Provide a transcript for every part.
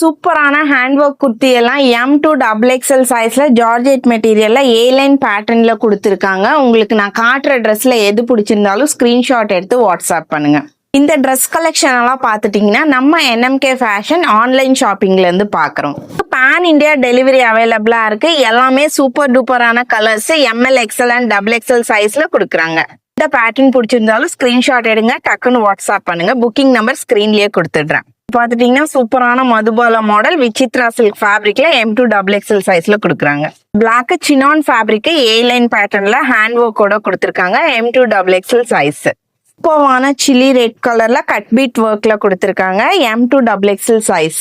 சூப்பரான hand work kurti எல்லாம் M2 XXL சைஸ்ல ஜார்ஜெட் மெட்டீரியல்ல A-லைன் பேட்டர்ன்ல கொடுத்துருக்காங்க. உங்களுக்கு நான் காட்டுற ட்ரெஸ்ல எது பிடிச்சிருந்தாலும் ஸ்கிரீன்ஷாட் எடுத்து வாட்ஸ்அப் பண்ணுங்க. இந்த ட்ரெஸ் கலெக்ஷன் எல்லாம் பார்த்துட்டீங்கன்னா நம்ம NMK ஃபேஷன் ஆன்லைன் ஷாப்பிங்ல இருந்து பாக்குறோம். பேன் இந்தியா டெலிவரி அவைலபிளா இருக்கு. எல்லாமே சூப்பர் டூப்பரான colours ML XL and XXL சைஸ்ல கொடுக்குறாங்க. இந்த பேட்டர்ன் பிடிச்சிருந்தாலும் ஸ்கிரீன்ஷாட் எடுங்க, டக்குன்னு வாட்ஸ்அப் பண்ணுங்க. புக்கிங் நம்பர் ஸ்கிரீன்லயே கொடுத்துடுறேன். பாத்துட்டீங்கன்னா சூப்பரான மதுபாலா மாடல் விசித்ரா சில்க் ஃபேப்ரிக்ல M2 XXL சைஸ்ல கொடுக்குறாங்க. பிளாக் சினான் ஃபேப்ரிக் A-லைன் பேட்டர்ன்ல ஹேண்ட் ஒர்க்கோட கொடுத்துருக்காங்க. M2 XXL size. சூப்பரான சில்லி ரெட் கலர்ல கட் பீட் ஒர்க்ல கொடுத்துருக்காங்க. M2 XXL size.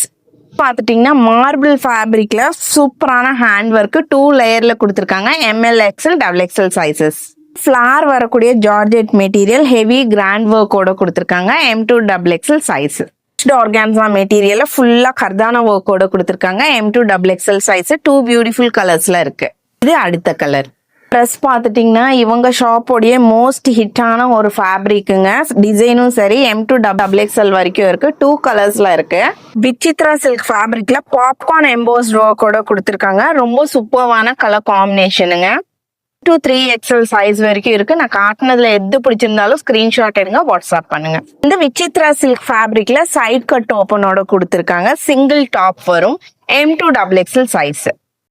பாத்துட்டீங்கன்னா மார்பிள் ஃபேப்ரிக்ல சூப்பரான ஹேண்ட் ஒர்க் 2 லேயர்ல கொடுத்துருக்காங்க. ML XL XXL sizes. Flower வரக்கூடிய ஜார்ஜெட் மெட்டீரியல் ஹெவி கிராண்ட் ஒர்க்கோட கொடுத்துருக்காங்க. M2 XXL size. ஆர்கான்சா மெட்டீரியல்ல ஃபுல்லா கர்தானா ஒர்க்கோட கொடுத்துருக்காங்க. M2 XXL size. 2 பியூட்டிஃபுல் கலர்ஸ்ல இருக்கு. இது அடுத்த கலர். ட்ரெஸ் பார்த்துட்டீங்கன்னா இவங்க ஷாப்போடைய மோஸ்ட் ஹிட்டான ஒரு ஃபேப்ரிக்குங்க. டிசைனும் சரி M2 XXL வரைக்கும் இருக்கு. 2 கலர்ஸ்ல இருக்கு. விசித்ரா சில்க் ஃபேப்ரிக்ல பாப்கார்ன் எம்போஸ்ட் ஒர்க்கோட கொடுத்துருக்காங்க. ரொம்ப சூப்பரான கலர் காம்பினேஷனுங்க. 2 3XL சைஸ் வரைக்கும் இருக்கு. நான் காட்டினதுல எது பிடிச்சிருந்தாலும் ஸ்கிரீன்ஷாட் எடுங்க, வாட்ஸ்அப் பண்ணுங்க. இந்த விசித்ரா சில்க் ஃபேப்ரிக்ல சைட் கட் ஓப்பனோட கொடுத்துருக்காங்க. சிங்கிள் டாப் வரும். M2 XXL size.